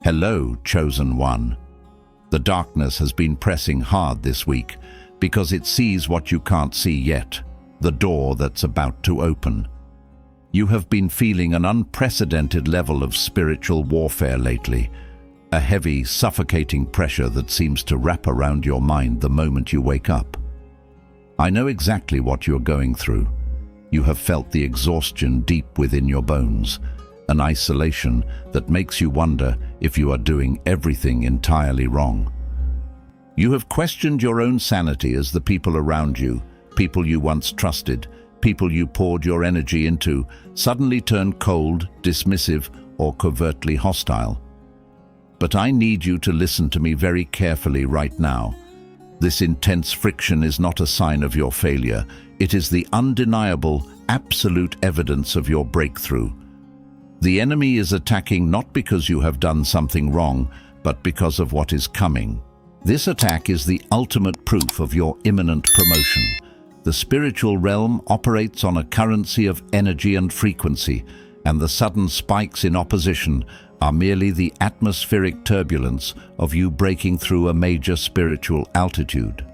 Hello, chosen one. The darkness has been pressing hard this week because it sees what you can't see yet, the door that's about to open. You have been feeling an unprecedented level of spiritual warfare lately, a heavy, suffocating pressure that seems to wrap around your mind the moment you wake up. I know exactly what you're going through. You have felt the exhaustion deep within your bones, an isolation that makes you wonder if you are doing everything entirely wrong. You have questioned your own sanity as the people around you, people you once trusted, people you poured your energy into, suddenly turn cold, dismissive, or covertly hostile. But I need you to listen to me very carefully right now. This intense friction is not a sign of your failure. It is the undeniable, absolute evidence of your breakthrough. The enemy is attacking not because you have done something wrong, but because of what is coming. This attack is the ultimate proof of your imminent promotion. The spiritual realm operates on a currency of energy and frequency, and the sudden spikes in opposition are merely the atmospheric turbulence of you breaking through a major spiritual altitude.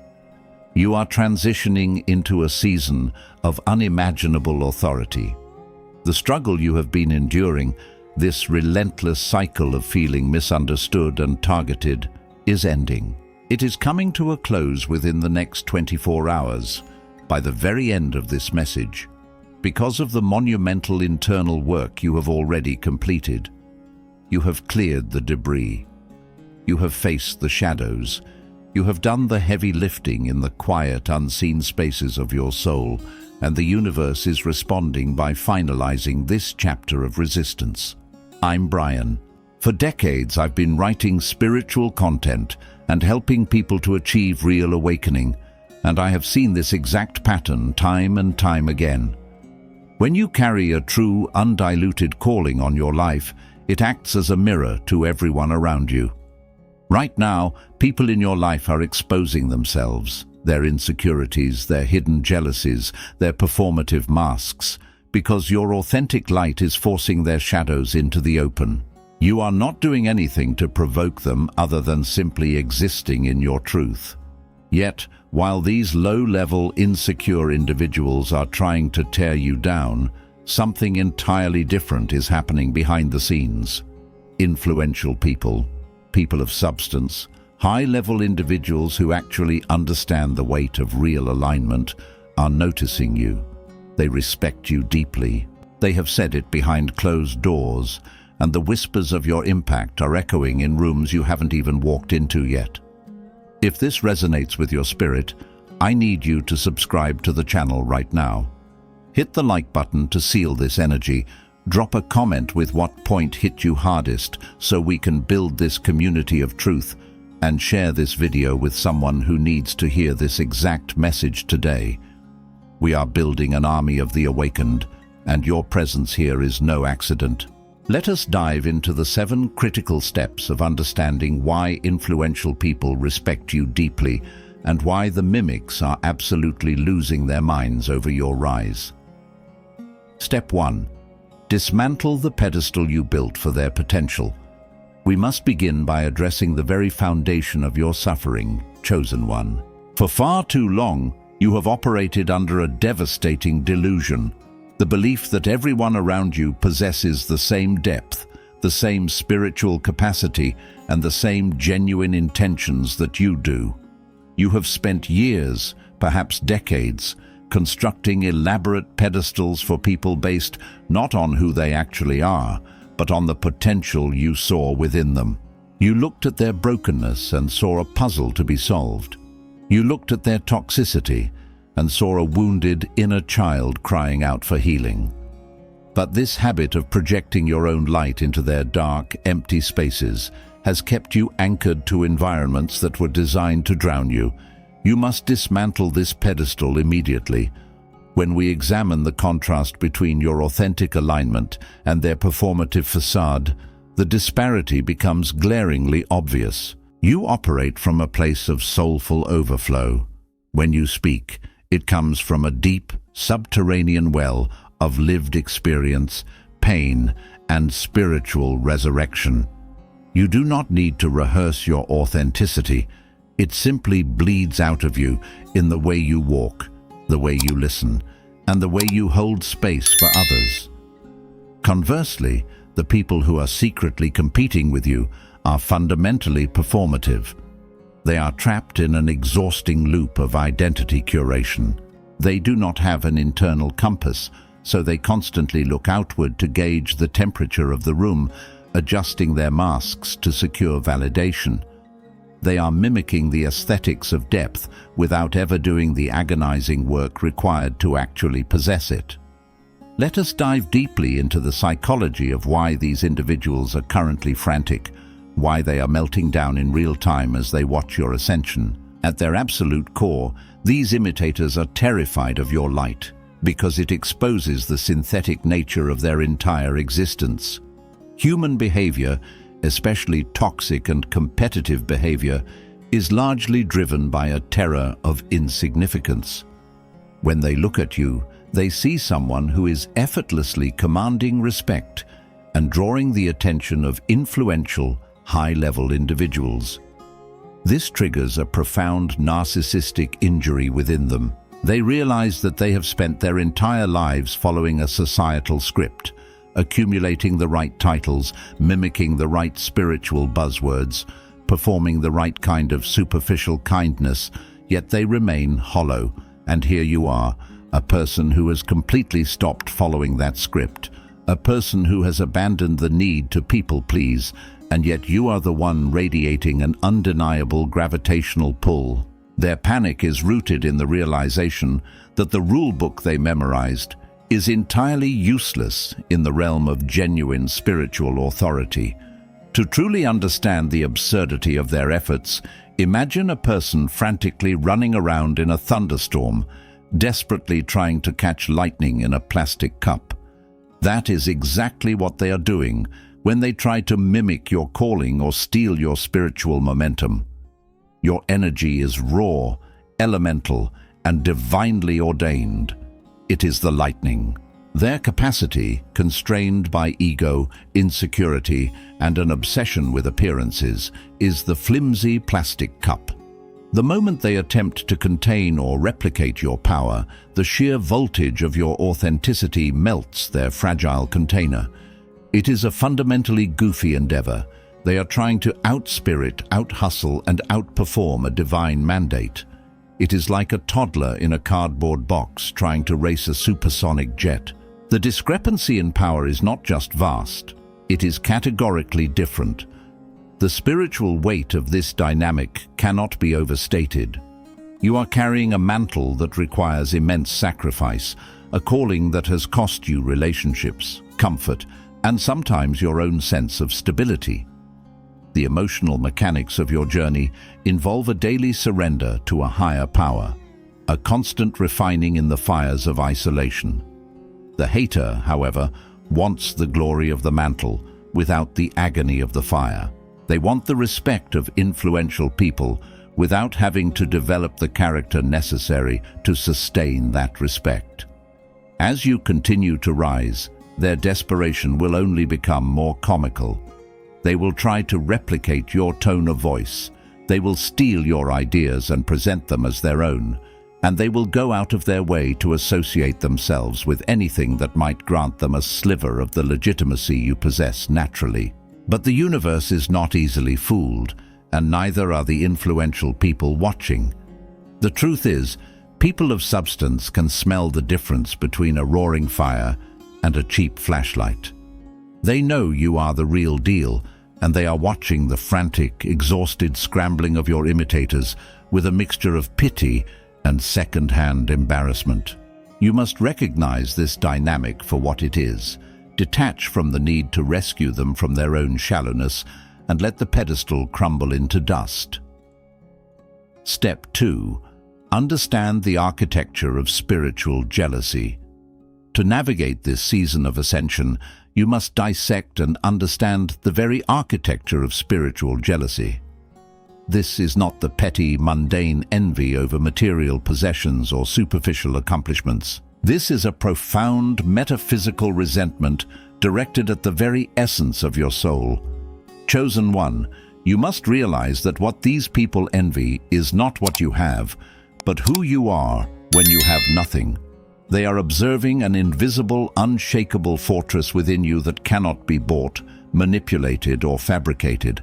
You are transitioning into a season of unimaginable authority. The struggle you have been enduring, this relentless cycle of feeling misunderstood and targeted, is ending. It is coming to a close within the next 24 hours, by the very end of this message, because of the monumental internal work you have already completed. You have cleared the debris. You have faced the shadows. You have done the heavy lifting in the quiet, unseen spaces of your soul, and the universe is responding by finalizing this chapter of resistance. I'm Brian. For decades, I've been writing spiritual content and helping people to achieve real awakening, and I have seen this exact pattern time and time again. When you carry a true, undiluted calling on your life, it acts as a mirror to everyone around you. Right now, people in your life are exposing themselves, their insecurities, their hidden jealousies, their performative masks, because your authentic light is forcing their shadows into the open. You are not doing anything to provoke them other than simply existing in your truth. Yet, while these low-level, insecure individuals are trying to tear you down, something entirely different is happening behind the scenes. Influential people, people of substance, high-level individuals who actually understand the weight of real alignment are noticing you. They respect you deeply. They have said it behind closed doors, and the whispers of your impact are echoing in rooms you haven't even walked into yet. If this resonates with your spirit, I need you to subscribe to the channel right now. Hit the like button to seal this energy. Drop a comment with what point hit you hardest so we can build this community of truth, and share this video with someone who needs to hear this exact message today. We are building an army of the awakened, and your presence here is no accident. Let us dive into the 7 critical steps of understanding why influential people respect you deeply and why the mimics are absolutely losing their minds over your rise. Step 1. Dismantle the pedestal you built for their potential. We must begin by addressing the very foundation of your suffering, chosen one. For far too long, you have operated under a devastating delusion. The belief that everyone around you possesses the same depth, the same spiritual capacity, and the same genuine intentions that you do. You have spent years, perhaps decades, constructing elaborate pedestals for people based not on who they actually are, but on the potential you saw within them. You looked at their brokenness and saw a puzzle to be solved. You looked at their toxicity and saw a wounded inner child crying out for healing. But this habit of projecting your own light into their dark, empty spaces has kept you anchored to environments that were designed to drown you. You must dismantle this pedestal immediately. When we examine the contrast between your authentic alignment and their performative facade, the disparity becomes glaringly obvious. You operate from a place of soulful overflow. When you speak, it comes from a deep, subterranean well of lived experience, pain, and spiritual resurrection. You do not need to rehearse your authenticity. It simply bleeds out of you in the way you walk, the way you listen, and the way you hold space for others. Conversely, the people who are secretly competing with you are fundamentally performative. They are trapped in an exhausting loop of identity curation. They do not have an internal compass, so they constantly look outward to gauge the temperature of the room, adjusting their masks to secure validation. They are mimicking the aesthetics of depth without ever doing the agonizing work required to actually possess it. Let us dive deeply into the psychology of why these individuals are currently frantic, why they are melting down in real time as they watch your ascension. At their absolute core, these imitators are terrified of your light because it exposes the synthetic nature of their entire existence. Human behavior, especially toxic and competitive behavior, is largely driven by a terror of insignificance. When they look at you, they see someone who is effortlessly commanding respect and drawing the attention of influential, high-level individuals. This triggers a profound narcissistic injury within them. They realize that they have spent their entire lives following a societal script, accumulating the right titles, mimicking the right spiritual buzzwords, performing the right kind of superficial kindness, yet they remain hollow. And here you are, a person who has completely stopped following that script, a person who has abandoned the need to people please, and yet you are the one radiating an undeniable gravitational pull. Their panic is rooted in the realization that the rule book they memorized is entirely useless in the realm of genuine spiritual authority. To truly understand the absurdity of their efforts, imagine a person frantically running around in a thunderstorm, desperately trying to catch lightning in a plastic cup. That is exactly what they are doing when they try to mimic your calling or steal your spiritual momentum. Your energy is raw, elemental, and divinely ordained. It is the lightning. Their capacity, constrained by ego, insecurity, and an obsession with appearances, is the flimsy plastic cup. The moment they attempt to contain or replicate your power, the sheer voltage of your authenticity melts their fragile container. It is a fundamentally goofy endeavor. They are trying to outspirit, outhustle, and outperform a divine mandate. It is like a toddler in a cardboard box trying to race a supersonic jet. The discrepancy in power is not just vast, it is categorically different. The spiritual weight of this dynamic cannot be overstated. You are carrying a mantle that requires immense sacrifice, a calling that has cost you relationships, comfort, and sometimes your own sense of stability. The emotional mechanics of your journey involve a daily surrender to a higher power, a constant refining in the fires of isolation. The hater, however, wants the glory of the mantle without the agony of the fire. They want the respect of influential people without having to develop the character necessary to sustain that respect. As you continue to rise, their desperation will only become more comical. They will try to replicate your tone of voice. They will steal your ideas and present them as their own, and they will go out of their way to associate themselves with anything that might grant them a sliver of the legitimacy you possess naturally. But the universe is not easily fooled, and neither are the influential people watching. The truth is, people of substance can smell the difference between a roaring fire and a cheap flashlight. They know you are the real deal, and they are watching the frantic, exhausted scrambling of your imitators with a mixture of pity and second-hand embarrassment. You must recognize this dynamic for what it is, detach from the need to rescue them from their own shallowness, and let the pedestal crumble into dust. Step 2. Understand the architecture of spiritual jealousy. To navigate this season of ascension, you must dissect and understand the very architecture of spiritual jealousy. This is not the petty, mundane envy over material possessions or superficial accomplishments. This is a profound metaphysical resentment directed at the very essence of your soul. Chosen one, you must realize that what these people envy is not what you have, but who you are when you have nothing. They are observing an invisible, unshakable fortress within you that cannot be bought, manipulated, or fabricated.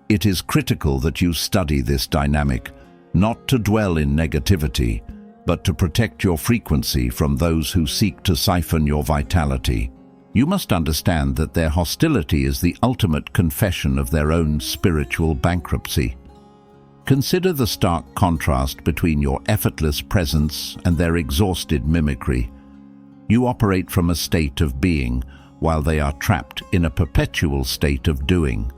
It is critical that you study this dynamic, not to dwell in negativity, but to protect your frequency from those who seek to siphon your vitality. You must understand that their hostility is the ultimate confession of their own spiritual bankruptcy. Consider the stark contrast between your effortless presence and their exhausted mimicry. You operate from a state of being, while they are trapped in a perpetual state of doing.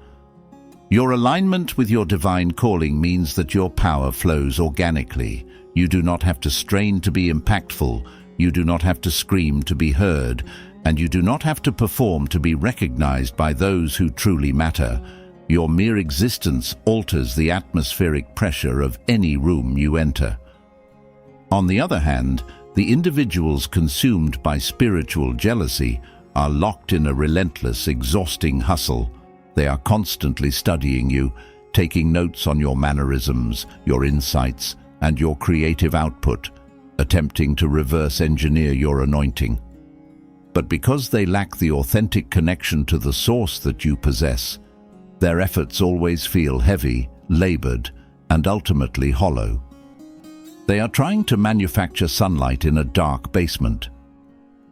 Your alignment with your divine calling means that your power flows organically. You do not have to strain to be impactful, you do not have to scream to be heard, and you do not have to perform to be recognized by those who truly matter. Your mere existence alters the atmospheric pressure of any room you enter. On the other hand, the individuals consumed by spiritual jealousy are locked in a relentless, exhausting hustle. They are constantly studying you, taking notes on your mannerisms, your insights, and your creative output, attempting to reverse engineer your anointing. But because they lack the authentic connection to the source that you possess, their efforts always feel heavy, labored, and ultimately hollow. They are trying to manufacture sunlight in a dark basement.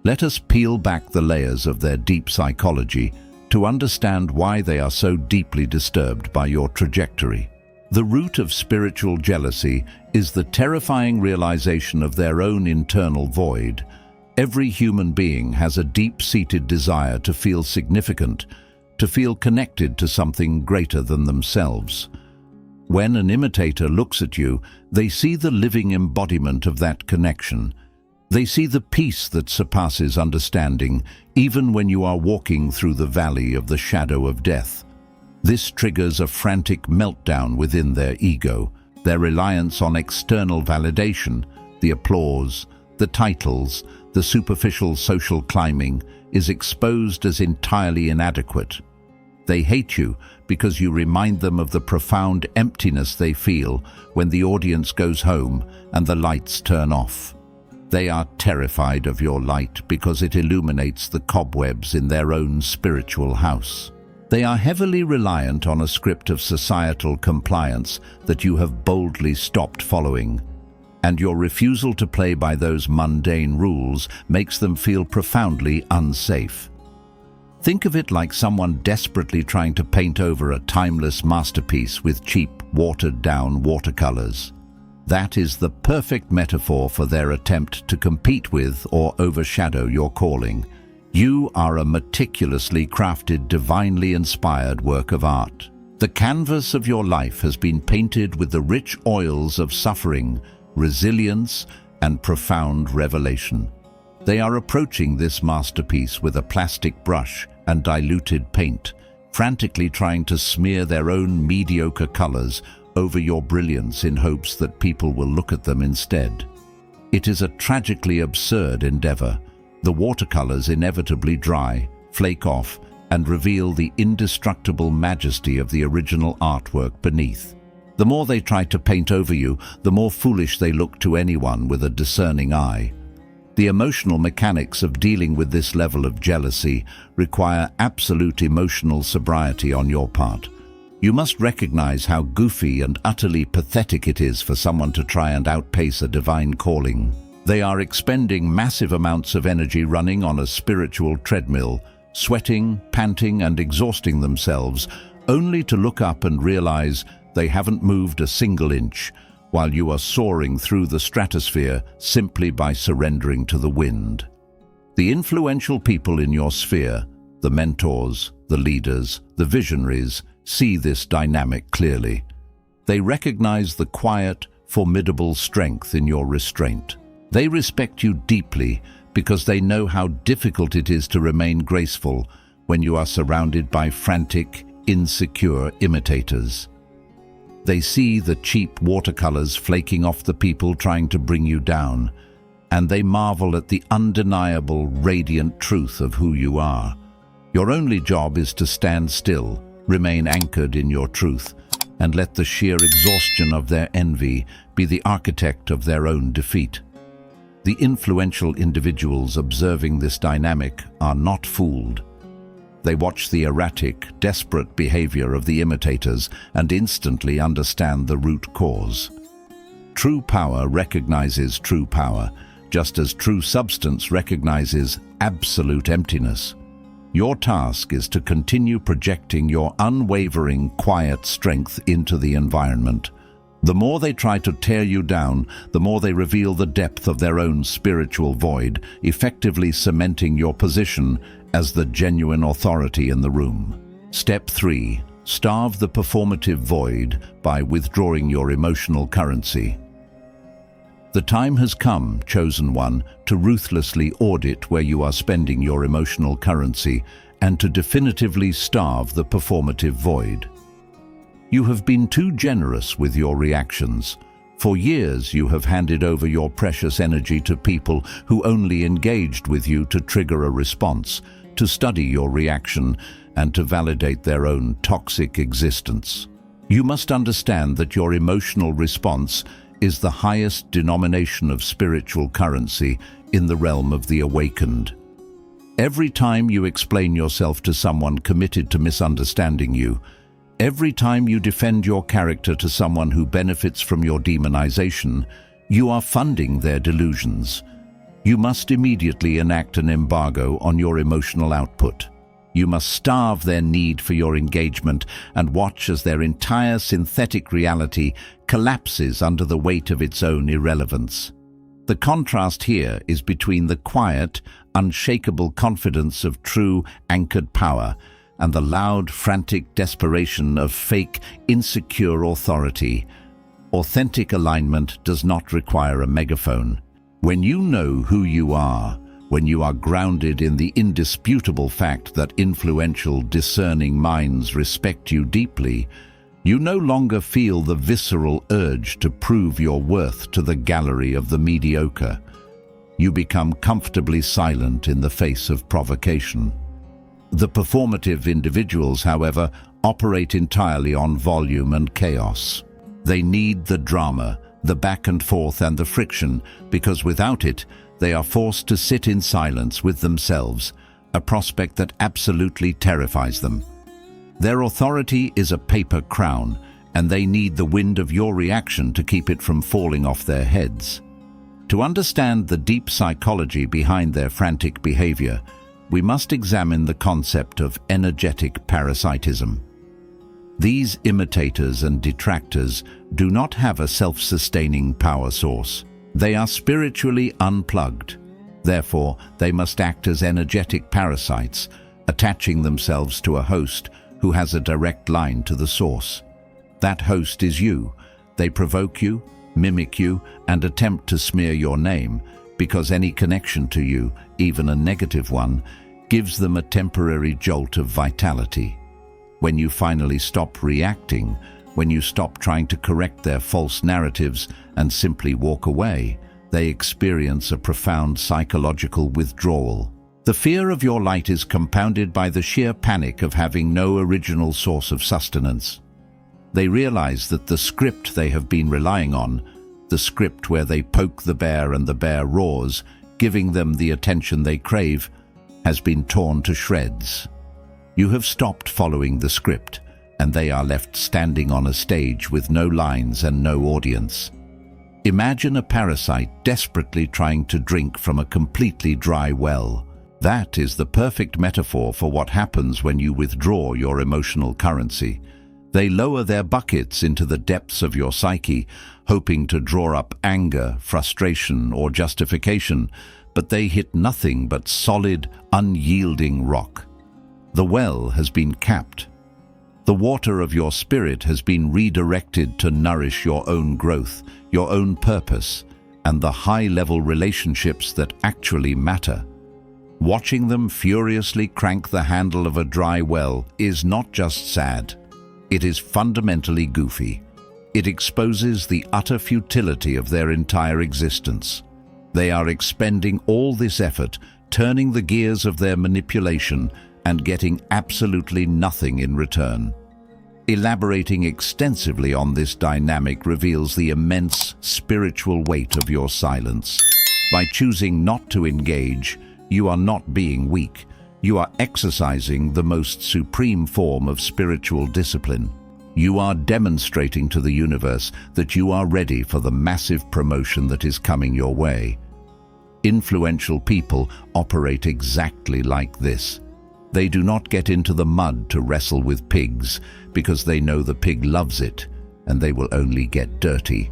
Let us peel back the layers of their deep psychology to understand why they are so deeply disturbed by your trajectory. The root of spiritual jealousy is the terrifying realization of their own internal void. Every human being has a deep-seated desire to feel significant, to feel connected to something greater than themselves. When an imitator looks at you, they see the living embodiment of that connection. They see the peace that surpasses understanding, even when you are walking through the valley of the shadow of death. This triggers a frantic meltdown within their ego. Their reliance on external validation, the applause, the titles, the superficial social climbing, is exposed as entirely inadequate. They hate you because you remind them of the profound emptiness they feel when the audience goes home and the lights turn off. They are terrified of your light because it illuminates the cobwebs in their own spiritual house. They are heavily reliant on a script of societal compliance that you have boldly stopped following, and your refusal to play by those mundane rules makes them feel profoundly unsafe. Think of it like someone desperately trying to paint over a timeless masterpiece with cheap, watered-down watercolors. That is the perfect metaphor for their attempt to compete with or overshadow your calling. You are a meticulously crafted, divinely inspired work of art. The canvas of your life has been painted with the rich oils of suffering, resilience, and profound revelation. They are approaching this masterpiece with a plastic brush and diluted paint, frantically trying to smear their own mediocre colors over your brilliance in hopes that people will look at them instead. It is a tragically absurd endeavor. The watercolors inevitably dry, flake off, and reveal the indestructible majesty of the original artwork beneath. The more they try to paint over you, the more foolish they look to anyone with a discerning eye. The emotional mechanics of dealing with this level of jealousy require absolute emotional sobriety on your part. You must recognize how goofy and utterly pathetic it is for someone to try and outpace a divine calling. They are expending massive amounts of energy running on a spiritual treadmill, sweating, panting, and exhausting themselves, only to look up and realize they haven't moved a single inch, while you are soaring through the stratosphere simply by surrendering to the wind. The influential people in your sphere, the mentors, the leaders, the visionaries, see this dynamic clearly. They recognize the quiet, formidable strength in your restraint. They respect you deeply because they know how difficult it is to remain graceful when you are surrounded by frantic, insecure imitators. They see the cheap watercolors flaking off the people trying to bring you down, and they marvel at the undeniable, radiant truth of who you are. Your only job is to stand still, Remain anchored in your truth, and let the sheer exhaustion of their envy be the architect of their own defeat. The influential individuals observing this dynamic are not fooled. They watch the erratic, desperate behavior of the imitators and instantly understand the root cause. True power recognizes true power, just as true substance recognizes absolute emptiness. Your task is to continue projecting your unwavering, quiet strength into the environment. The more they try to tear you down, the more they reveal the depth of their own spiritual void, effectively cementing your position as the genuine authority in the room. Step 3. Starve the performative void by withdrawing your emotional currency. The time has come, chosen one, to ruthlessly audit where you are spending your emotional currency and to definitively starve the performative void. You have been too generous with your reactions. For years you have handed over your precious energy to people who only engaged with you to trigger a response, to study your reaction, and to validate their own toxic existence. You must understand that your emotional response is the highest denomination of spiritual currency in the realm of the awakened. Every time you explain yourself to someone committed to misunderstanding you, every time you defend your character to someone who benefits from your demonization, you are funding their delusions. You must immediately enact an embargo on your emotional output. You must starve their need for your engagement and watch as their entire synthetic reality collapses under the weight of its own irrelevance. The contrast here is between the quiet, unshakable confidence of true, anchored power and the loud, frantic desperation of fake, insecure authority. Authentic alignment does not require a megaphone. When you know who you are, when you are grounded in the indisputable fact that influential, discerning minds respect you deeply, you no longer feel the visceral urge to prove your worth to the gallery of the mediocre. You become comfortably silent in the face of provocation. The performative individuals, however, operate entirely on volume and chaos. They need the drama, the back and forth and the friction, because without it, they are forced to sit in silence with themselves, a prospect that absolutely terrifies them. Their authority is a paper crown, and they need the wind of your reaction to keep it from falling off their heads. To understand the deep psychology behind their frantic behavior, we must examine the concept of energetic parasitism. These imitators and detractors do not have a self-sustaining power source. They are spiritually unplugged. Therefore, they must act as energetic parasites, attaching themselves to a host who has a direct line to the source. That host is you. They provoke you, mimic you, and attempt to smear your name, because any connection to you, even a negative one, gives them a temporary jolt of vitality. When you finally stop reacting, when you stop trying to correct their false narratives and simply walk away, they experience a profound psychological withdrawal. The fear of your light is compounded by the sheer panic of having no original source of sustenance. They realize that the script they have been relying on, the script where they poke the bear and the bear roars, giving them the attention they crave, has been torn to shreds. You have stopped following the script, and they are left standing on a stage with no lines and no audience. Imagine a parasite desperately trying to drink from a completely dry well. That is the perfect metaphor for what happens when you withdraw your emotional currency. They lower their buckets into the depths of your psyche, hoping to draw up anger, frustration, or justification, but they hit nothing but solid, unyielding rock. The well has been capped. The water of your spirit has been redirected to nourish your own growth, your own purpose, and the high-level relationships that actually matter. Watching them furiously crank the handle of a dry well is not just sad. It is fundamentally goofy. It exposes the utter futility of their entire existence. They are expending all this effort, turning the gears of their manipulation, and getting absolutely nothing in return. Elaborating extensively on this dynamic reveals the immense spiritual weight of your silence. By choosing not to engage, you are not being weak. You are exercising the most supreme form of spiritual discipline. You are demonstrating to the universe that you are ready for the massive promotion that is coming your way. Influential people operate exactly like this. They do not get into the mud to wrestle with pigs because they know the pig loves it and they will only get dirty.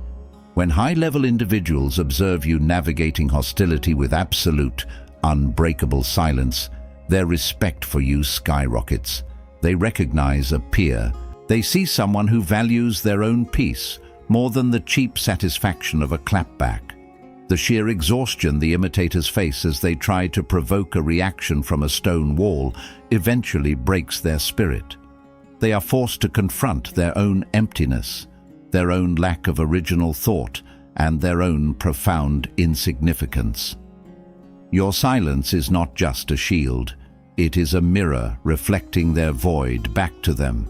When high-level individuals observe you navigating hostility with absolute, unbreakable silence, their respect for you skyrockets. They recognize a peer. They see someone who values their own peace more than the cheap satisfaction of a clapback. The sheer exhaustion the imitators face as they try to provoke a reaction from a stone wall eventually breaks their spirit. They are forced to confront their own emptiness, their own lack of original thought, and their own profound insignificance. Your silence is not just a shield, it is a mirror reflecting their void back to them,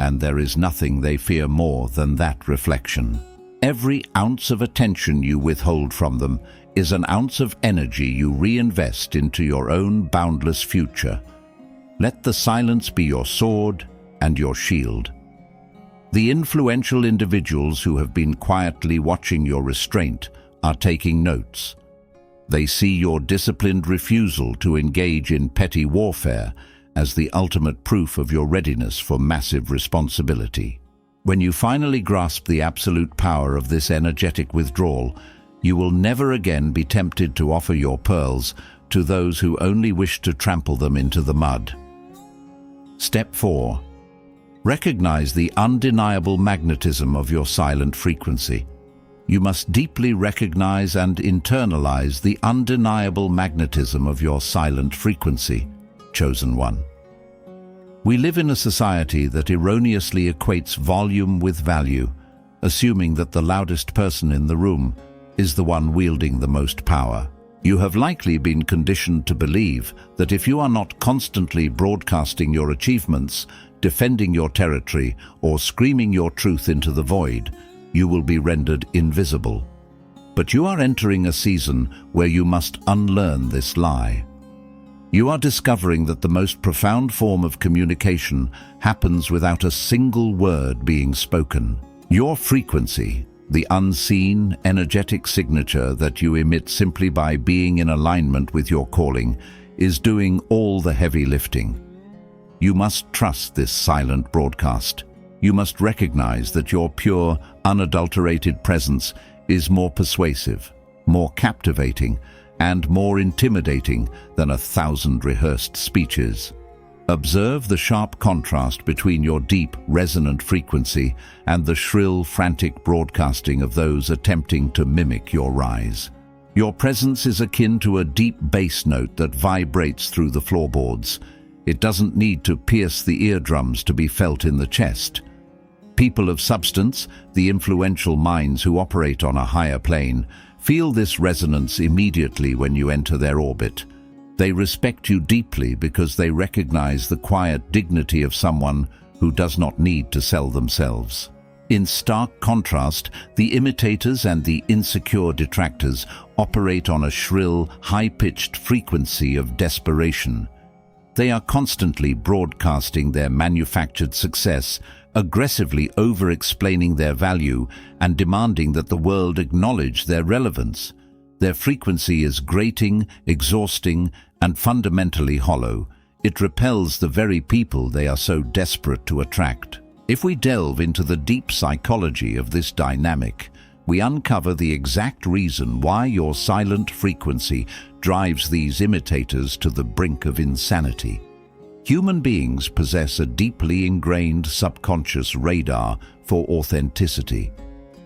and there is nothing they fear more than that reflection. Every ounce of attention you withhold from them is an ounce of energy you reinvest into your own boundless future. Let the silence be your sword and your shield. The influential individuals who have been quietly watching your restraint are taking notes. They see your disciplined refusal to engage in petty warfare as the ultimate proof of your readiness for massive responsibility. When you finally grasp the absolute power of this energetic withdrawal, you will never again be tempted to offer your pearls to those who only wish to trample them into the mud. Step 4. Recognize the undeniable magnetism of your silent frequency. You must deeply recognize and internalize the undeniable magnetism of your silent frequency, chosen one. We live in a society that erroneously equates volume with value, assuming that the loudest person in the room is the one wielding the most power. You have likely been conditioned to believe that if you are not constantly broadcasting your achievements, defending your territory, or screaming your truth into the void, you will be rendered invisible. But you are entering a season where you must unlearn this lie. You are discovering that the most profound form of communication happens without a single word being spoken. Your frequency, the unseen, energetic signature that you emit simply by being in alignment with your calling, is doing all the heavy lifting. You must trust this silent broadcast. You must recognize that your pure, unadulterated presence is more persuasive, more captivating, and more intimidating than 1,000 rehearsed speeches. Observe the sharp contrast between your deep, resonant frequency and the shrill, frantic broadcasting of those attempting to mimic your rise. Your presence is akin to a deep bass note that vibrates through the floorboards. It doesn't need to pierce the eardrums to be felt in the chest. People of substance, the influential minds who operate on a higher plane, feel this resonance immediately when you enter their orbit. They respect you deeply because they recognize the quiet dignity of someone who does not need to sell themselves. In stark contrast, the imitators and the insecure detractors operate on a shrill, high-pitched frequency of desperation. They are constantly broadcasting their manufactured success, aggressively over-explaining their value and demanding that the world acknowledge their relevance. Their frequency is grating, exhausting, and fundamentally hollow. It repels the very people they are so desperate to attract. If we delve into the deep psychology of this dynamic, we uncover the exact reason why your silent frequency drives these imitators to the brink of insanity. Human beings possess a deeply ingrained subconscious radar for authenticity.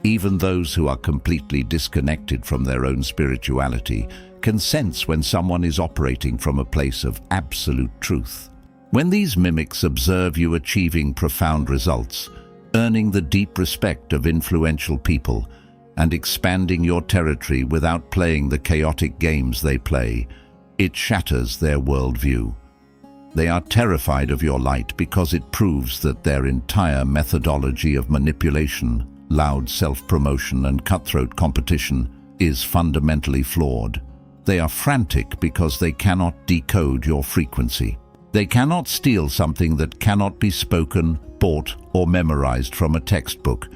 Even those who are completely disconnected from their own spirituality can sense when someone is operating from a place of absolute truth. When these mimics observe you achieving profound results, earning the deep respect of influential people, and expanding your territory without playing the chaotic games they play, it shatters their worldview. They are terrified of your light because it proves that their entire methodology of manipulation, loud self-promotion and cutthroat competition is fundamentally flawed. They are frantic because they cannot decode your frequency. They cannot steal something that cannot be spoken, bought, or memorized from a textbook.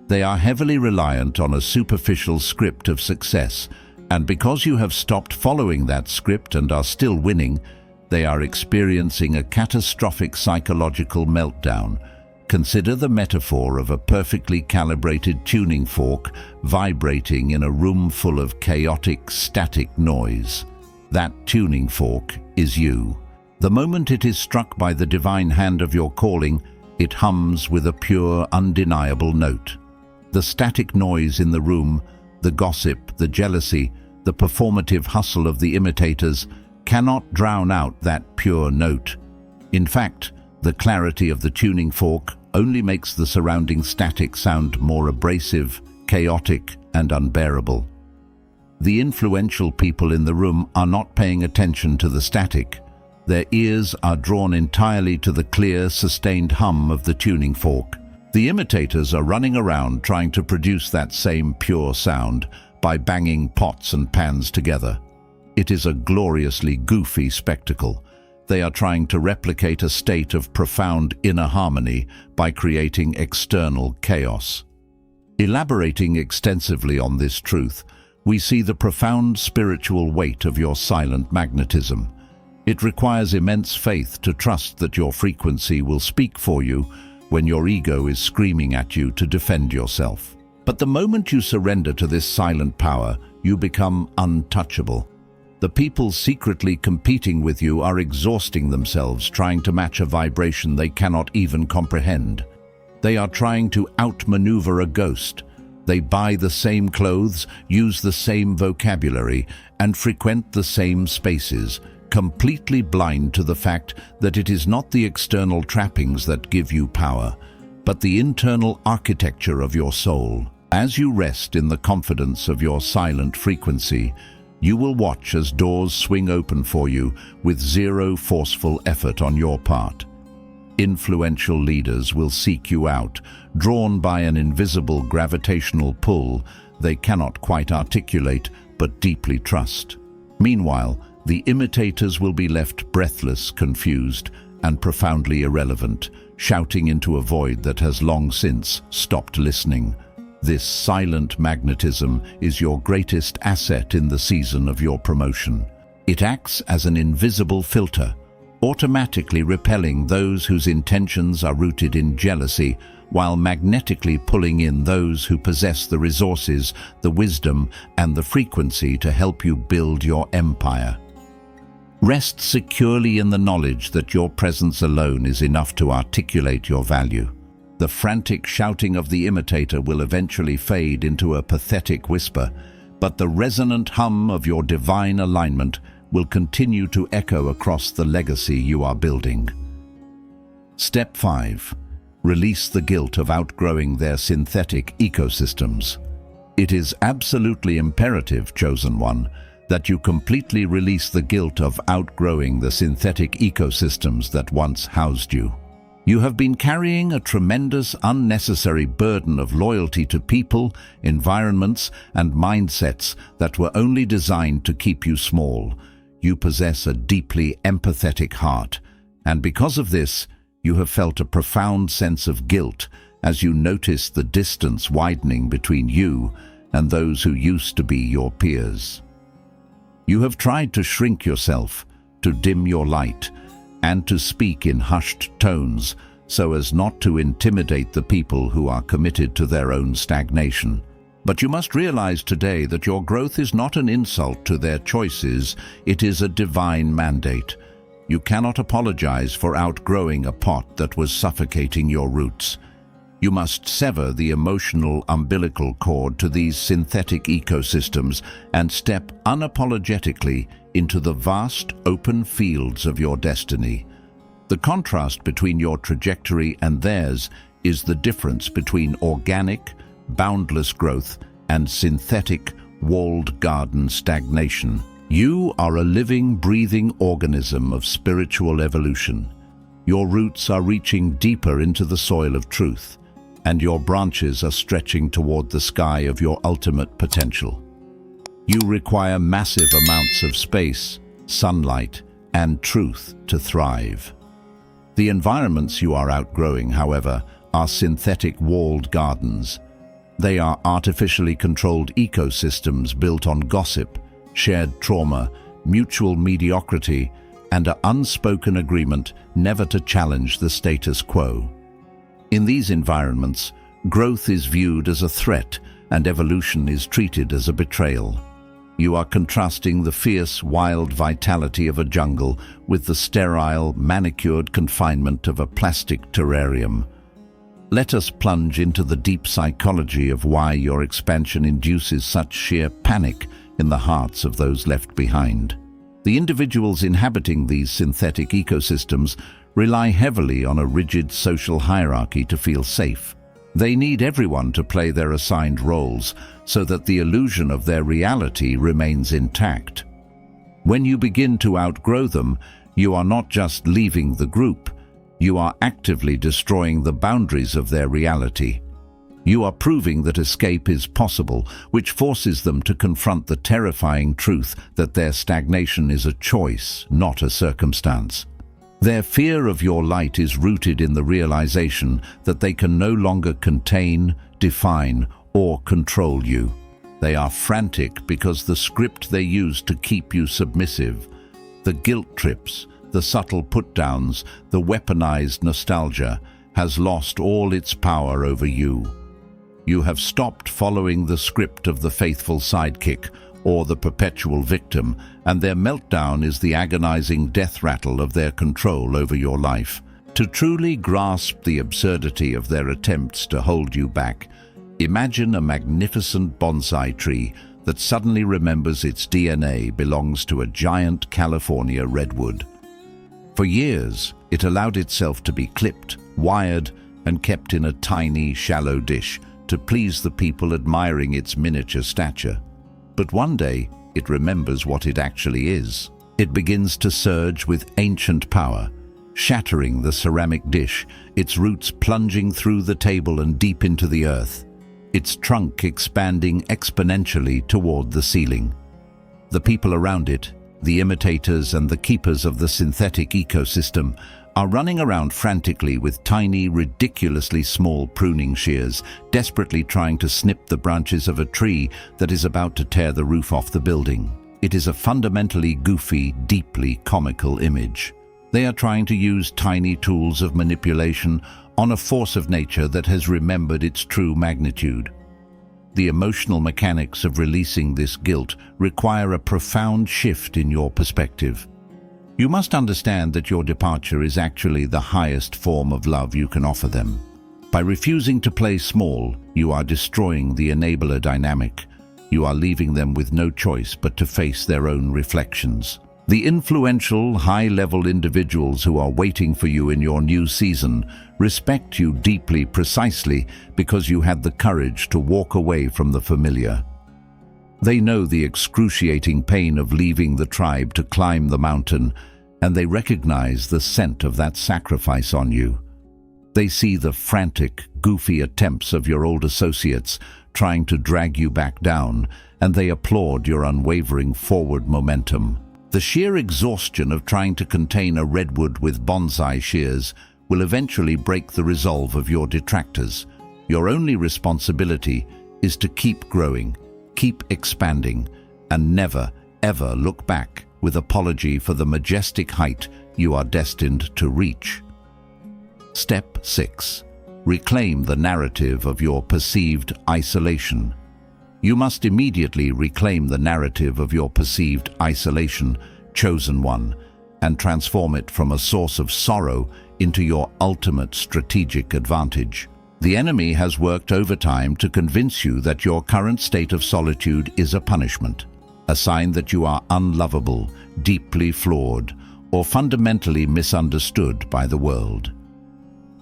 They are heavily reliant on a superficial script of success, and because you have stopped following that script and are still winning, they are experiencing a catastrophic psychological meltdown. Consider the metaphor of a perfectly calibrated tuning fork vibrating in a room full of chaotic, static noise. That tuning fork is you. The moment it is struck by the divine hand of your calling, it hums with a pure, undeniable note. The static noise in the room, the gossip, the jealousy, the performative hustle of the imitators cannot drown out that pure note. In fact, the clarity of the tuning fork only makes the surrounding static sound more abrasive, chaotic, and unbearable. The influential people in the room are not paying attention to the static. Their ears are drawn entirely to the clear, sustained hum of the tuning fork. The imitators are running around trying to produce that same pure sound by banging pots and pans together. It is a gloriously goofy spectacle. They are trying to replicate a state of profound inner harmony by creating external chaos. Elaborating extensively on this truth, we see the profound spiritual weight of your silent magnetism. It requires immense faith to trust that your frequency will speak for you when your ego is screaming at you to defend yourself. But the moment you surrender to this silent power, you become untouchable. The people secretly competing with you are exhausting themselves trying to match a vibration they cannot even comprehend. They are trying to outmaneuver a ghost. They buy the same clothes, use the same vocabulary, and frequent the same spaces, completely blind to the fact that it is not the external trappings that give you power, but the internal architecture of your soul. As you rest in the confidence of your silent frequency, you will watch as doors swing open for you with zero forceful effort on your part. Influential leaders will seek you out, drawn by an invisible gravitational pull they cannot quite articulate but deeply trust. Meanwhile, the imitators will be left breathless, confused, and profoundly irrelevant, shouting into a void that has long since stopped listening. This silent magnetism is your greatest asset in the season of your promotion. It acts as an invisible filter, automatically repelling those whose intentions are rooted in jealousy, while magnetically pulling in those who possess the resources, the wisdom, and the frequency to help you build your empire. Rest securely in the knowledge that your presence alone is enough to articulate your value. The frantic shouting of the imitator will eventually fade into a pathetic whisper, but the resonant hum of your divine alignment will continue to echo across the legacy you are building. Step 5. Release the guilt of outgrowing their synthetic ecosystems. It is absolutely imperative, chosen one, that you completely release the guilt of outgrowing the synthetic ecosystems that once housed you. You have been carrying a tremendous, unnecessary burden of loyalty to people, environments, and mindsets that were only designed to keep you small. You possess a deeply empathetic heart, and because of this, you have felt a profound sense of guilt as you notice the distance widening between you and those who used to be your peers. You have tried to shrink yourself, to dim your light, and to speak in hushed tones so as not to intimidate the people who are committed to their own stagnation. But you must realize today that your growth is not an insult to their choices, it is a divine mandate. You cannot apologize for outgrowing a pot that was suffocating your roots. You must sever the emotional umbilical cord to these synthetic ecosystems and step unapologetically into the vast, open fields of your destiny. The contrast between your trajectory and theirs is the difference between organic, boundless growth and synthetic, walled garden stagnation. You are a living, breathing organism of spiritual evolution. Your roots are reaching deeper into the soil of truth, and your branches are stretching toward the sky of your ultimate potential. You require massive amounts of space, sunlight, and truth to thrive. The environments you are outgrowing, however, are synthetic walled gardens. They are artificially controlled ecosystems built on gossip, shared trauma, mutual mediocrity, and an unspoken agreement never to challenge the status quo. In these environments, growth is viewed as a threat and evolution is treated as a betrayal. You are contrasting the fierce, wild vitality of a jungle with the sterile, manicured confinement of a plastic terrarium. Let us plunge into the deep psychology of why your expansion induces such sheer panic in the hearts of those left behind. The individuals inhabiting these synthetic ecosystems rely heavily on a rigid social hierarchy to feel safe. They need everyone to play their assigned roles so that the illusion of their reality remains intact. When you begin to outgrow them, you are not just leaving the group, you are actively destroying the boundaries of their reality. You are proving that escape is possible, which forces them to confront the terrifying truth that their stagnation is a choice, not a circumstance. Their fear of your light is rooted in the realization that they can no longer contain, define, or control you. They are frantic because the script they use to keep you submissive, the guilt trips, the subtle put-downs, the weaponized nostalgia, has lost all its power over you. You have stopped following the script of the faithful sidekick or the perpetual victim, and their meltdown is the agonizing death rattle of their control over your life. To truly grasp the absurdity of their attempts to hold you back, imagine a magnificent bonsai tree that suddenly remembers its DNA belongs to a giant California redwood. For years, it allowed itself to be clipped, wired, and kept in a tiny, shallow dish to please the people admiring its miniature stature. But one day, it remembers what it actually is. It begins to surge with ancient power, shattering the ceramic dish, its roots plunging through the table and deep into the earth, its trunk expanding exponentially toward the ceiling. The people around it, the imitators and the keepers of the synthetic ecosystem, are running around frantically with tiny, ridiculously small pruning shears, desperately trying to snip the branches of a tree that is about to tear the roof off the building. It is a fundamentally goofy, deeply comical image. They are trying to use tiny tools of manipulation on a force of nature that has remembered its true magnitude. The emotional mechanics of releasing this guilt require a profound shift in your perspective. You must understand that your departure is actually the highest form of love you can offer them. By refusing to play small, you are destroying the enabler dynamic. You are leaving them with no choice but to face their own reflections. The influential, high-level individuals who are waiting for you in your new season respect you deeply precisely because you had the courage to walk away from the familiar. They know the excruciating pain of leaving the tribe to climb the mountain, and they recognize the scent of that sacrifice on you. They see the frantic, goofy attempts of your old associates trying to drag you back down, and they applaud your unwavering forward momentum. The sheer exhaustion of trying to contain a redwood with bonsai shears will eventually break the resolve of your detractors. Your only responsibility is to keep growing, keep expanding, and never, ever look back with apology for the majestic height you are destined to reach. Step 6. Reclaim the narrative of your perceived isolation. You must immediately reclaim the narrative of your perceived isolation, chosen one, and transform it from a source of sorrow into your ultimate strategic advantage. The enemy has worked overtime to convince you that your current state of solitude is a punishment, a sign that you are unlovable, deeply flawed, or fundamentally misunderstood by the world.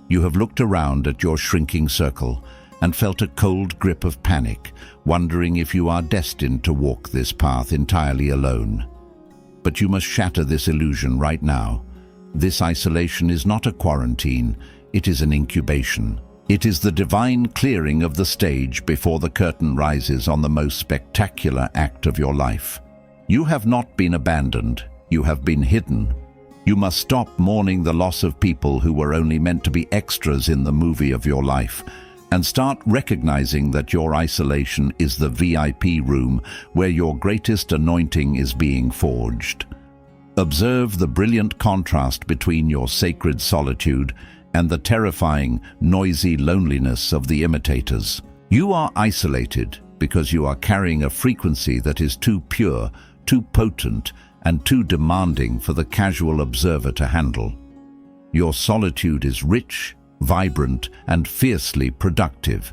You have looked around at your shrinking circle and felt a cold grip of panic, wondering if you are destined to walk this path entirely alone. But you must shatter this illusion right now. This isolation is not a quarantine, it is an incubation. It is the divine clearing of the stage before the curtain rises on the most spectacular act of your life. You have not been abandoned, you have been hidden. You must stop mourning the loss of people who were only meant to be extras in the movie of your life, and start recognizing that your isolation is the VIP room where your greatest anointing is being forged. Observe the brilliant contrast between your sacred solitude and the terrifying, noisy loneliness of the imitators. You are isolated because you are carrying a frequency that is too pure, too potent, and too demanding for the casual observer to handle. Your solitude is rich, vibrant, and fiercely productive.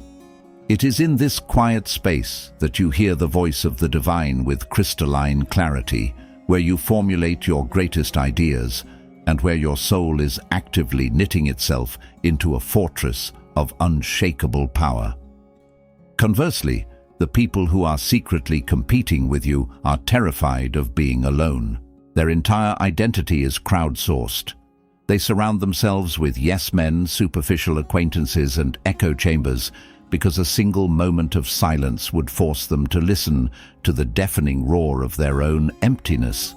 It is in this quiet space that you hear the voice of the divine with crystalline clarity, where you formulate your greatest ideas, and where your soul is actively knitting itself into a fortress of unshakable power. Conversely, the people who are secretly competing with you are terrified of being alone. Their entire identity is crowdsourced. They surround themselves with yes-men, superficial acquaintances, and echo chambers because a single moment of silence would force them to listen to the deafening roar of their own emptiness.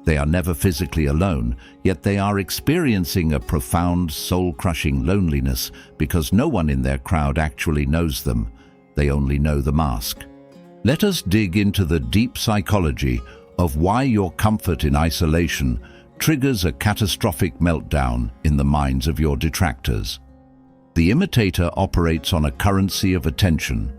They are never physically alone, yet they are experiencing a profound, soul-crushing loneliness because no one in their crowd actually knows them. They only know the mask. Let us dig into the deep psychology of why your comfort in isolation triggers a catastrophic meltdown in the minds of your detractors. The imitator operates on a currency of attention.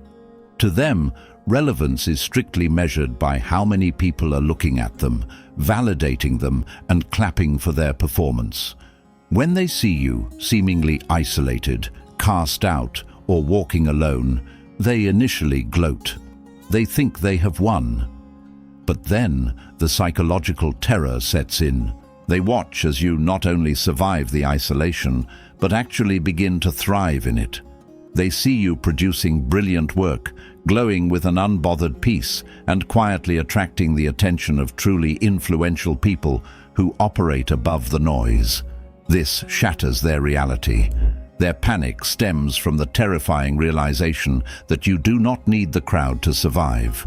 To them, relevance is strictly measured by how many people are looking at them, validating them, and clapping for their performance. When they see you seemingly isolated, cast out, or walking alone, they initially gloat. They think they have won. But then the psychological terror sets in. They watch as you not only survive the isolation, but actually begin to thrive in it. They see you producing brilliant work, glowing with an unbothered peace, and quietly attracting the attention of truly influential people who operate above the noise. This shatters their reality. Their panic stems from the terrifying realization that you do not need the crowd to survive.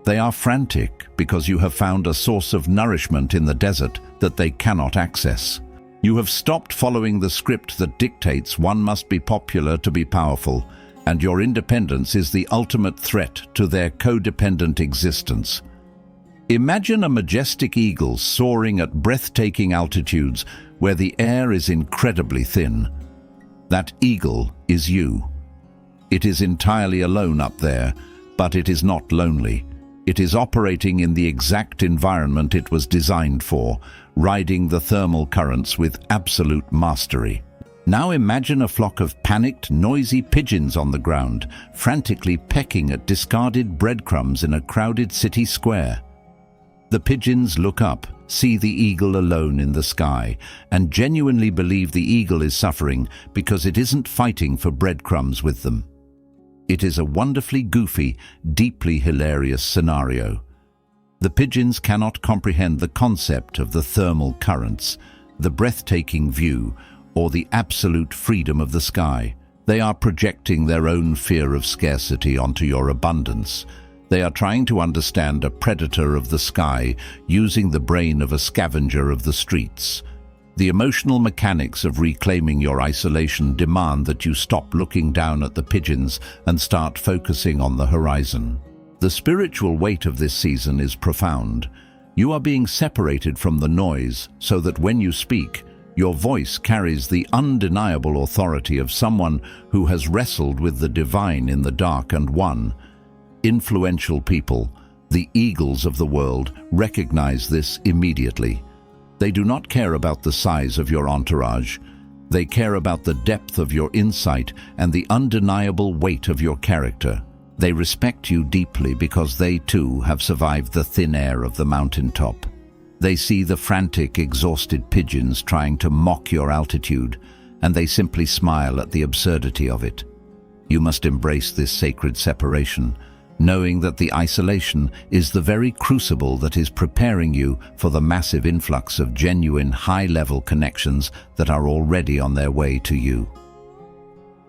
They are frantic because you have found a source of nourishment in the desert that they cannot access. You have stopped following the script that dictates one must be popular to be powerful, and your independence is the ultimate threat to their codependent existence. Imagine a majestic eagle soaring at breathtaking altitudes where the air is incredibly thin. That eagle is you. It is entirely alone up there, but it is not lonely. It is operating in the exact environment it was designed for, riding the thermal currents with absolute mastery. Now imagine a flock of panicked, noisy pigeons on the ground, frantically pecking at discarded breadcrumbs in a crowded city square. The pigeons look up, see the eagle alone in the sky, and genuinely believe the eagle is suffering because it isn't fighting for breadcrumbs with them. It is a wonderfully goofy, deeply hilarious scenario. The pigeons cannot comprehend the concept of the thermal currents, the breathtaking view, or the absolute freedom of the sky. They are projecting their own fear of scarcity onto your abundance. They are trying to understand a predator of the sky using the brain of a scavenger of the streets. The emotional mechanics of reclaiming your isolation demand that you stop looking down at the pigeons and start focusing on the horizon. The spiritual weight of this season is profound. You are being separated from the noise so that when you speak, your voice carries the undeniable authority of someone who has wrestled with the divine in the dark and won. Influential people, the eagles of the world, recognize this immediately. They do not care about the size of your entourage. They care about the depth of your insight and the undeniable weight of your character. They respect you deeply because they too have survived the thin air of the mountaintop. They see the frantic, exhausted pigeons trying to mock your altitude, and they simply smile at the absurdity of it. You must embrace this sacred separation. knowing that the isolation is the very crucible that is preparing you for the massive influx of genuine high-level connections that are already on their way to you.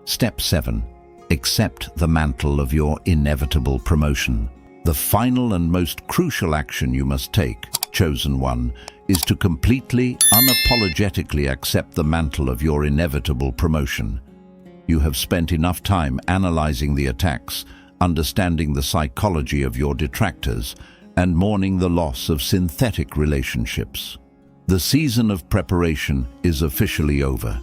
Step 7. Accept the mantle of your inevitable promotion. The final and most crucial action you must take, chosen one, is to completely, unapologetically accept the mantle of your inevitable promotion. You have spent enough time analyzing the attacks, understanding the psychology of your detractors, and mourning the loss of synthetic relationships. The season of preparation is officially over.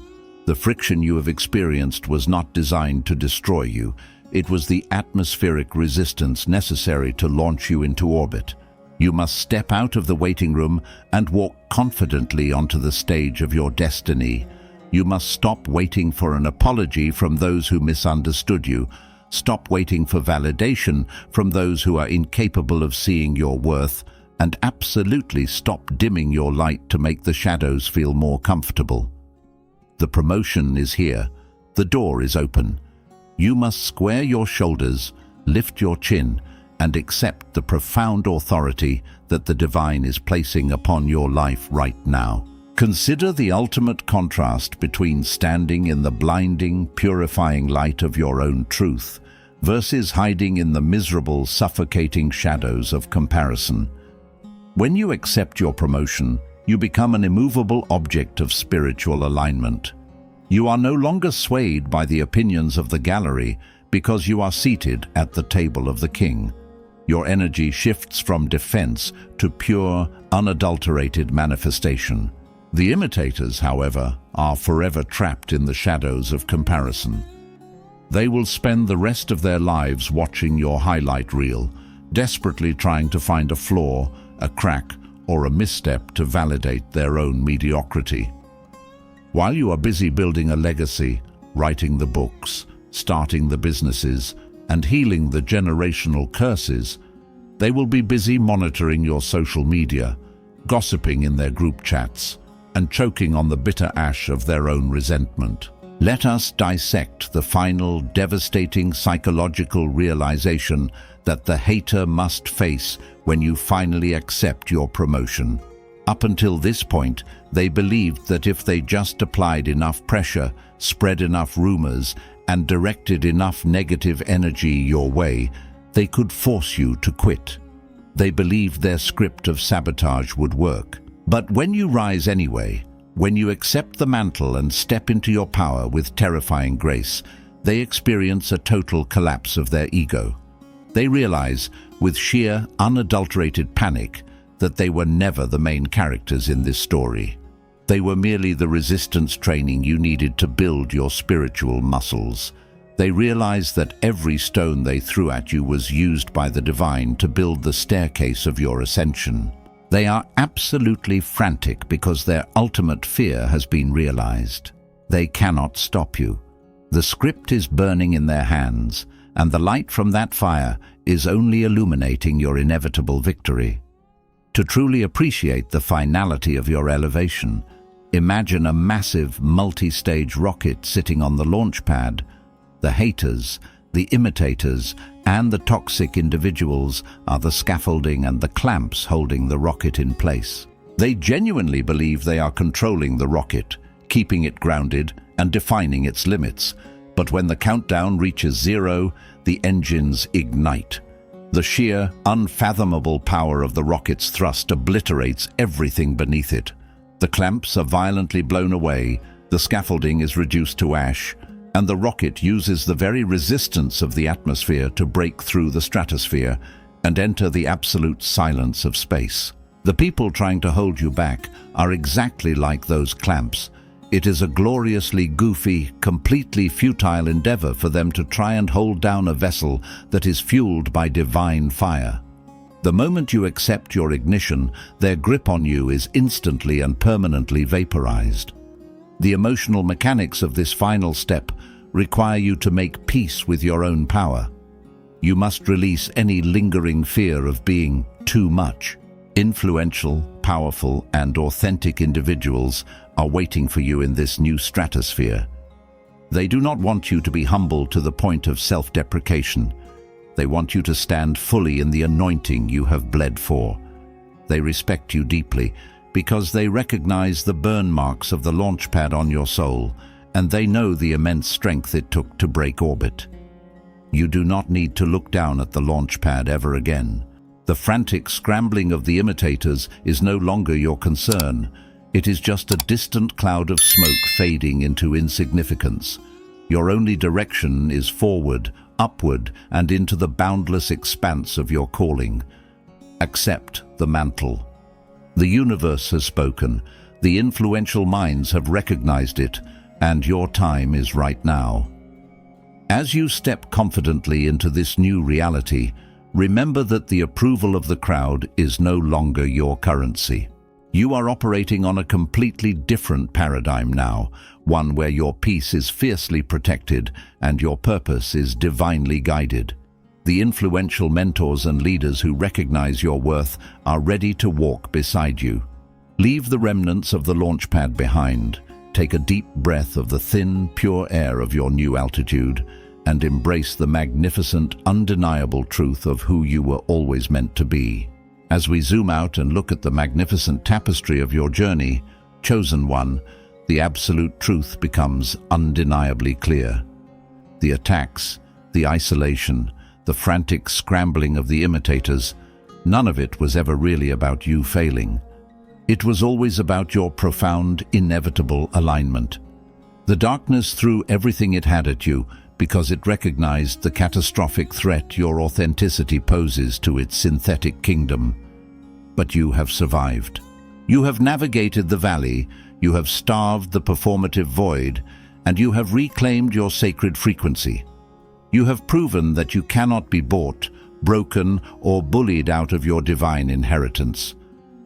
The friction you have experienced was not designed to destroy you. It was the atmospheric resistance necessary to launch you into orbit. You must step out of the waiting room and walk confidently onto the stage of your destiny. You must stop waiting for an apology from those who misunderstood you. Stop waiting for validation from those who are incapable of seeing your worth, and absolutely stop dimming your light to make the shadows feel more comfortable. The promotion is here. The door is open. You must square your shoulders, lift your chin, and accept the profound authority that the divine is placing upon your life right now. Consider the ultimate contrast between standing in the blinding, purifying light of your own truth versus hiding in the miserable, suffocating shadows of comparison. When you accept your promotion, you become an immovable object of spiritual alignment. You are no longer swayed by the opinions of the gallery because you are seated at the table of the king. Your energy shifts from defense to pure, unadulterated manifestation. The imitators, however, are forever trapped in the shadows of comparison. They will spend the rest of their lives watching your highlight reel, desperately trying to find a flaw, a crack, or a misstep to validate their own mediocrity. While you are busy building a legacy, writing the books, starting the businesses, and healing the generational curses, they will be busy monitoring your social media, gossiping in their group chats, and choking on the bitter ash of their own resentment. Let us dissect the final, devastating psychological realization that the hater must face when you finally accept your promotion. Up until this point, they believed that if they just applied enough pressure, spread enough rumors, and directed enough negative energy your way, they could force you to quit. They believed their script of sabotage would work. But when you rise anyway, when you accept the mantle and step into your power with terrifying grace, they experience a total collapse of their ego. They realize, with sheer, unadulterated panic, that they were never the main characters in this story. They were merely the resistance training you needed to build your spiritual muscles. They realized that every stone they threw at you was used by the divine to build the staircase of your ascension. They are absolutely frantic because their ultimate fear has been realized. They cannot stop you. The script is burning in their hands, and the light from that fire is only illuminating your inevitable victory. To truly appreciate the finality of your elevation, imagine a massive multi-stage rocket sitting on the launch pad. The haters, the imitators, and the toxic individuals are the scaffolding and the clamps holding the rocket in place. They genuinely believe they are controlling the rocket, keeping it grounded and defining its limits. But when the countdown reaches 0, the engines ignite. The sheer, unfathomable power of the rocket's thrust obliterates everything beneath it. The clamps are violently blown away, the scaffolding is reduced to ash, and the rocket uses the very resistance of the atmosphere to break through the stratosphere and enter the absolute silence of space. The people trying to hold you back are exactly like those clamps. It is a gloriously goofy, completely futile endeavor for them to try and hold down a vessel that is fueled by divine fire. The moment you accept your ignition, their grip on you is instantly and permanently vaporized. The emotional mechanics of this final step require you to make peace with your own power. You must release any lingering fear of being too much. Influential, powerful, and authentic individuals are waiting for you in this new stratosphere. They do not want you to be humble to the point of self-deprecation. They want you to stand fully in the anointing you have bled for. They respect you deeply because they recognize the burn marks of the launch pad on your soul, and they know the immense strength it took to break orbit. You do not need to look down at the launch pad ever again. The frantic scrambling of the imitators is no longer your concern. It is just a distant cloud of smoke fading into insignificance. Your only direction is forward, upward, and into the boundless expanse of your calling. Accept the mantle. The universe has spoken. The influential minds have recognized it, and your time is right now. As you step confidently into this new reality, remember that the approval of the crowd is no longer your currency. You are operating on a completely different paradigm now, one where your peace is fiercely protected and your purpose is divinely guided. The influential mentors and leaders who recognize your worth are ready to walk beside you. Leave the remnants of the launch pad behind. Take a deep breath of the thin, pure air of your new altitude and embrace the magnificent, undeniable truth of who you were always meant to be. As we zoom out and look at the magnificent tapestry of your journey, chosen one, the absolute truth becomes undeniably clear. The attacks, the isolation, the frantic scrambling of the imitators, none of it was ever really about you failing. It was always about your profound, inevitable alignment. The darkness threw everything it had at you because it recognized the catastrophic threat your authenticity poses to its synthetic kingdom. But you have survived. You have navigated the valley, you have starved the performative void, and you have reclaimed your sacred frequency. You have proven that you cannot be bought, broken, or bullied out of your divine inheritance.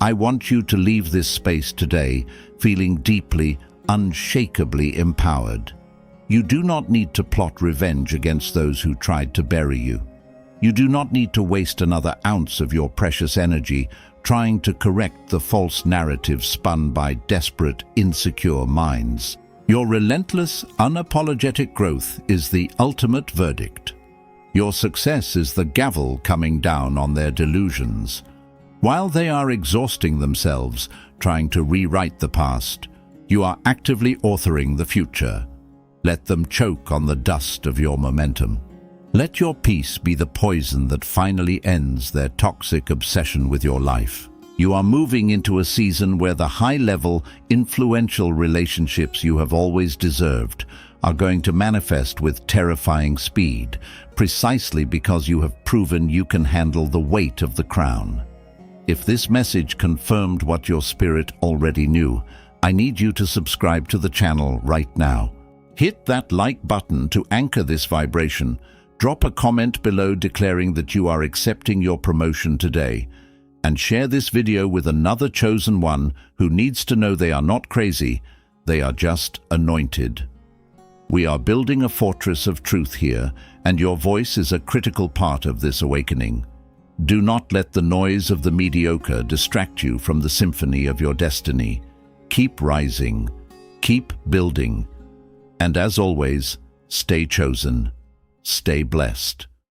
I want you to leave this space today feeling deeply, unshakably empowered. You do not need to plot revenge against those who tried to bury you. You do not need to waste another ounce of your precious energy trying to correct the false narrative spun by desperate, insecure minds. Your relentless, unapologetic growth is the ultimate verdict. Your success is the gavel coming down on their delusions. While they are exhausting themselves trying to rewrite the past, you are actively authoring the future. Let them choke on the dust of your momentum. Let your peace be the poison that finally ends their toxic obsession with your life. You are moving into a season where the high-level, influential relationships you have always deserved are going to manifest with terrifying speed, precisely because you have proven you can handle the weight of the crown. If this message confirmed what your spirit already knew, I need you to subscribe to the channel right now. Hit that like button to anchor this vibration. Drop a comment below declaring that you are accepting your promotion today. And share this video with another chosen one who needs to know they are not crazy, they are just anointed. We are building a fortress of truth here, and your voice is a critical part of this awakening. Do not let the noise of the mediocre distract you from the symphony of your destiny. Keep rising, keep building, and as always, stay chosen, stay blessed.